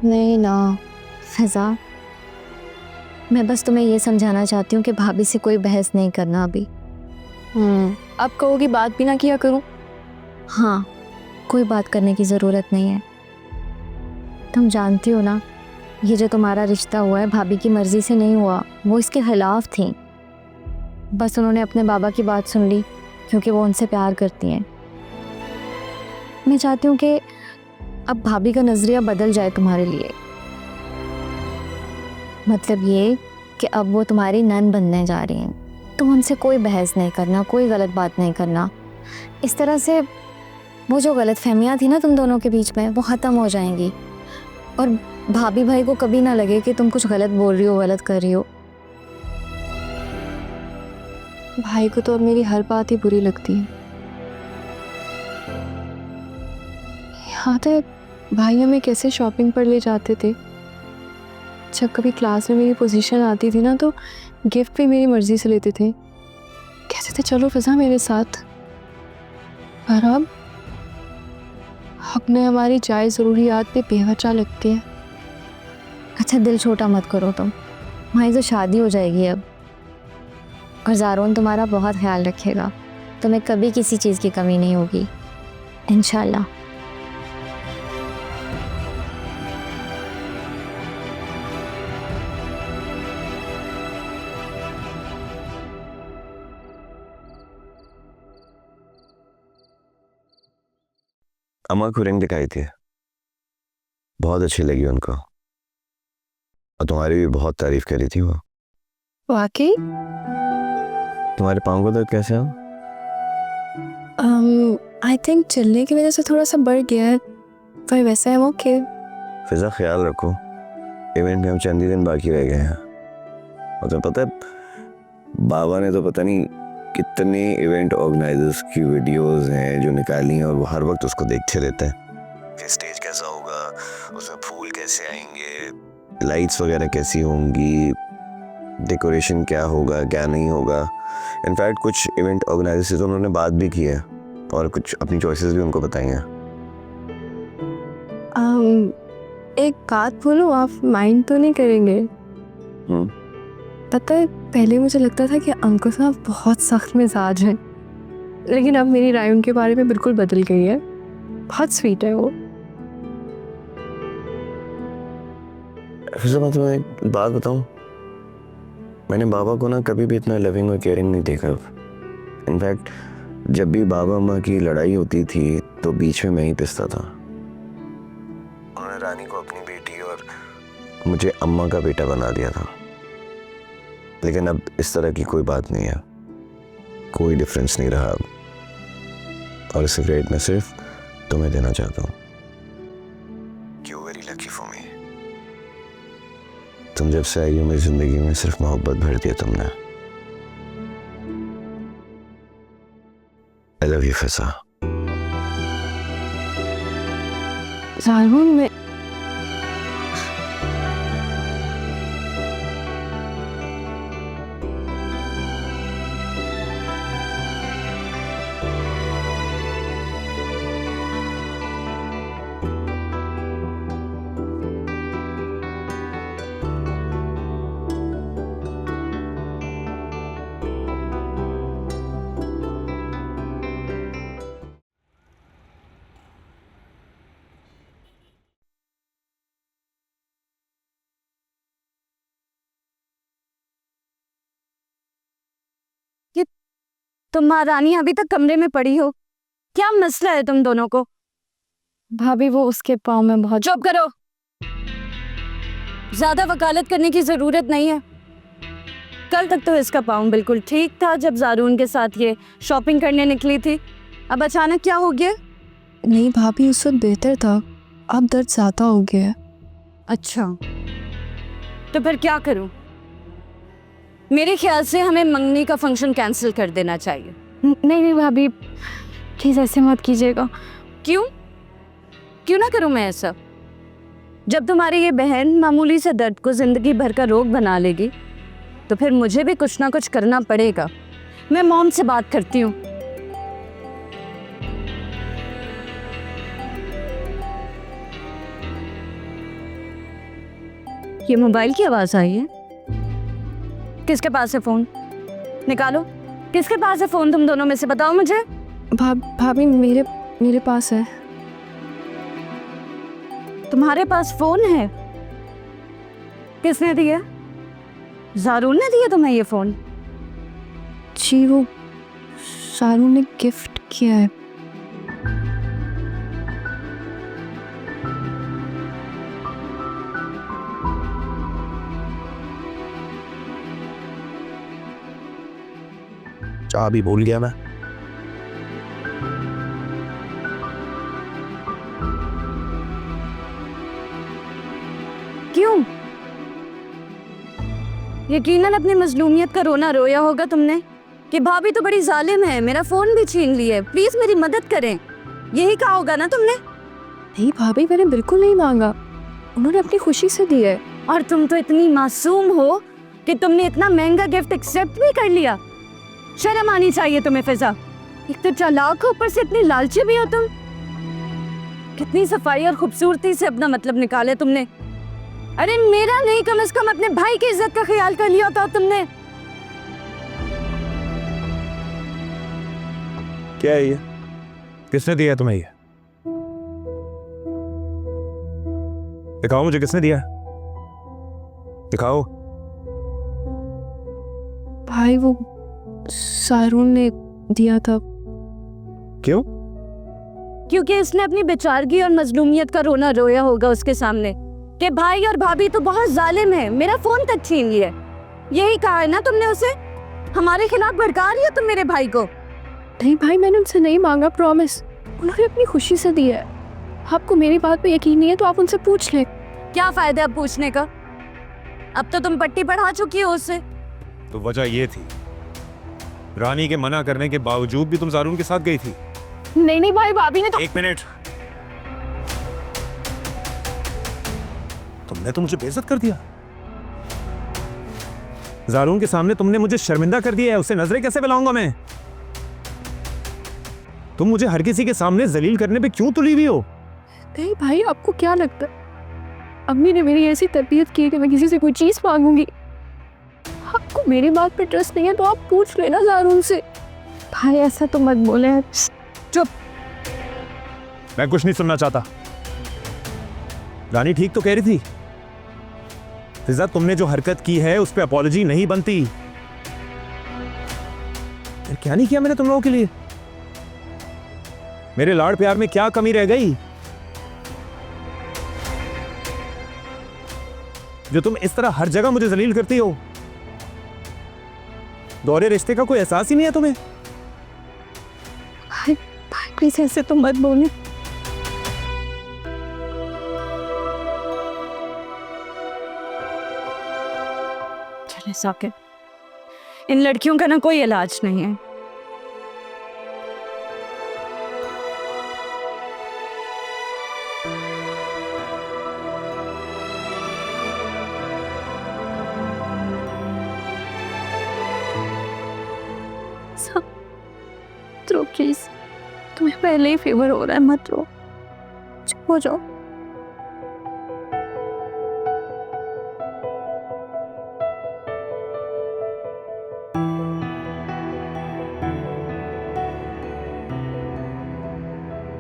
नहीं ना फ़िज़ा, मैं बस तुम्हें ये समझाना चाहती हूँ कि भाभी से कोई बहस नहीं करना अभी। अब कहोगी बात भी ना किया करूँ? हाँ, कोई बात करने की ज़रूरत नहीं है। तुम जानती हो ना, ये जो तुम्हारा रिश्ता हुआ है भाभी की मर्ज़ी से नहीं हुआ, वो इसके ख़िलाफ़ थी। बस उन्होंने अपने बाबा की बात सुन ली क्योंकि वो उनसे प्यार करती हैं। मैं चाहती हूँ कि अब भाभी का नज़रिया बदल जाए तुम्हारे लिए। मतलब ये कि अब वो तुम्हारी नन बनने जा रही हैं। तुम उनसे कोई बहस नहीं करना, कोई गलत बात नहीं करना। इस तरह से वो जो गलतफहमियां थी ना तुम दोनों के बीच में, वो ख़त्म हो जाएंगी। और भाभी भाई को कभी ना लगे कि तुम कुछ गलत बोल रही हो, गलत कर रही हो। भाई को तो अब मेरी हर बात ही बुरी लगती है। याद है भाई हमें कैसे शॉपिंग पर ले जाते थे। जब कभी क्लास में मेरी पोजीशन आती थी ना, तो गिफ्ट भी मेरी मर्जी से लेते थे। कहते थे चलो फ़िज़ा मेरे साथ। पर अब ने हमारी जायज़ ज़रूरियात पे बेवजह लगती है। अच्छा दिल छोटा मत करो तुम, हमारी तो शादी हो जाएगी अब, और ज़ारोन तुम्हारा बहुत ख्याल रखेगा। तुम्हें कभी किसी चीज़ की कमी नहीं होगी इंशाल्लाह। अम्मा को रिंग दिखाई थी, बहुत अच्छी लगी उनको, और तुम्हारी भी बहुत तारीफ करी थी वो। वाकई? तुम्हारे पाँव का दर्द कैसे है? आई थिंक चलने की वजह से थोड़ा सा बढ़ गया है, पर वैसे है ओके। फ़िज़ा ख्याल रखो, इवेंट में हम चंद ही दिन बाकी रह गए हैं। और तुम्हें पता है बाबा ने तो पता नहीं कितने इवेंट ऑर्गेनाइजर्स की वीडियोस हैं जो निकाली हैं, और वो हर वक्त उसको देखते रहते हैं कि स्टेज कैसा होगा, उसमें फूल कैसे आएंगे, लाइट्स वगैरह कैसी होंगी, डेकोरेशन क्या होगा क्या नहीं होगा। इनफैक्ट कुछ इवेंट ऑर्गेनाइजर से तो उन्होंने बात भी की है और कुछ अपनी चॉइसेस भी उनको बताई हैं। एक बात बोलूं, आप माइंड तो नहीं करेंगे? पता है पहले मुझे लगता था कि अंकल साहब बहुत सख्त मिजाज हैं, लेकिन अब मेरी राय उनके बारे में बिल्कुल बदल गई है। बहुत स्वीट है वो। फिर मैं तुम्हें एक बात बताऊं, मैंने बाबा को ना कभी भी इतना लविंग और केयरिंग नहीं देखा। इनफैक्ट जब भी बाबा अम्मा की लड़ाई होती थी तो बीच में मैं ही पिसता था। उन्होंने रानी को अपनी बेटी और मुझे अम्मा का बेटा बना दिया था, लेकिन अब इस तरह की कोई बात नहीं है, कोई डिफरेंस नहीं रहा अब। और इस ग्रेड में सिर्फ तुम्हें देना चाहता हूँ। You very lucky for me. तुम जब से आई हो मेरी जिंदगी में सिर्फ मोहब्बत भर दिया तुमने। आई लव यू फ़िज़ा। ज़ारून में तुम महारानी अभी तक कमरे में पड़ी हो, क्या मसला है तुम दोनों को? भाभी वो उसके पाँव में बहुत। चुप करो, ज्यादा वकालत करने की जरूरत नहीं है। कल तक तो इसका पाँव बिल्कुल ठीक था जब ज़ारून के साथ ये शॉपिंग करने निकली थी, अब अचानक क्या हो गया? नहीं भाभी उस वक्त बेहतर था, अब दर्द ज़्यादा हो गया है। अच्छा तो फिर क्या करूं? मेरे ख्याल से हमें मंगनी का फंक्शन कैंसिल कर देना चाहिए। नहीं नहीं भाभी प्लीज़ ऐसे मत कीजिएगा। क्यों क्यों ना करूं मैं ऐसा? जब तुम्हारी ये बहन मामूली से दर्द को जिंदगी भर का रोग बना लेगी तो फिर मुझे भी कुछ ना कुछ करना पड़ेगा। मैं मॉम से बात करती हूँ। ये मोबाइल की आवाज आई है? किसके पास है फोन? निकालो। किसके पास है फोन तुम दोनों में से, बताओ मुझे। भाभी मेरे पास है। तुम्हारे पास फोन है? किसने दिया? जारून ने दिया तुम्हें ये फोन? जी वो शारू ने गिफ्ट किया है। चाबी भूल गया मैं। क्यों? यकीनन अपनी मजलूमियत का रोना रोया होगा तुमने कि भाभी तो बड़ी जालिम है, मेरा फोन भी छीन लिए, प्लीज मेरी मदद करें, यही कहा होगा ना तुमने? नहीं भाभी, मैंने बिल्कुल नहीं मांगा, उन्होंने अपनी खुशी से दिया है। और तुम तो इतनी मासूम हो कि तुमने इतना महंगा गिफ्ट एक्सेप्ट भी कर लिया। शर्म आनी चाहिए तुम्हें फिजा। एक तो चालाक हो, ऊपर से इतनी लालची भी हो तुम। कितनी सफाई और खूबसूरती से अपना मतलब निकाले तुमने। अरे मेरा नहीं, कम से कम अपने भाई की इज्जत का ख्याल कर लिया होता तुमने। क्या है ये? किसने दिया तुम्हें ये? दिखाओ मुझे, किसने दिया? दिखाओ। भाई वो शारून ने दिया था। क्यों? क्योंकि इसने अपनी बेचारगी और मजलूमियत का रोना रोया होगा उसके सामने कि भाई और भाभी तो बहुत जालिम है, मेरा फोन तक छीन लिया। यही कहा है ना तुमने उसे? हमारे खिलाफ भड़का रही हो तुम मेरे भाई को। नहीं भाई, मैंने उनसे नहीं मांगा, प्रॉमिस। उन्होंने अपनी खुशी से दिया है। आपको मेरी बात पे यकीन नहीं है तो आप उनसे पूछ लें। क्या फायदा अब पूछने का? अब तो तुम पट्टी पढ़ा चुकी हो उससे। तो वजह ये थी, रानी के मना करने के बावजूद भी तुम जारून के साथ गई थी? नहीं भाई, भाभी ने तो। एक मिनट, तुमने तो मुझे बेइज्जत कर दिया। जारून के सामने तुमने मुझे शर्मिंदा कर दिया है, उसे नजरें कैसे मिलाऊंगा मैं? तुम मुझे हर किसी के सामने जलील करने पे क्यों तुली हुई हो? नहीं भाई, आपको क्या लगता है अम्मी ने मेरी ऐसी तरबियत की कि मैं किसी से कोई चीज मांगूंगी? आपको मेरी बात पे ट्रस्ट नहीं है तो आप पूछ लेना जारून से। भाई ऐसा तो मत बोले। चुप, मैं कुछ नहीं सुनना चाहता। रानी ठीक तो कह रही थी। फिजा, तुमने जो हरकत की है उस पे अपॉलॉजी नहीं बनती। फिर क्या नहीं किया मैंने तुम लोगों के लिए? मेरे लाड़ प्यार में क्या कमी रह गई जो तुम इस तरह हर जगह मुझे जलील करती हो? दोहरे रिश्ते का कोई एहसास ही नहीं है तुम्हें? भाई प्लीज ऐसे तो मत बोले। चले साकिब, इन लड़कियों का ना कोई इलाज नहीं है। रो प्लीज, तुम्हें पहले ही फेवर हो रहा है, मत रो, चुप हो जाओ।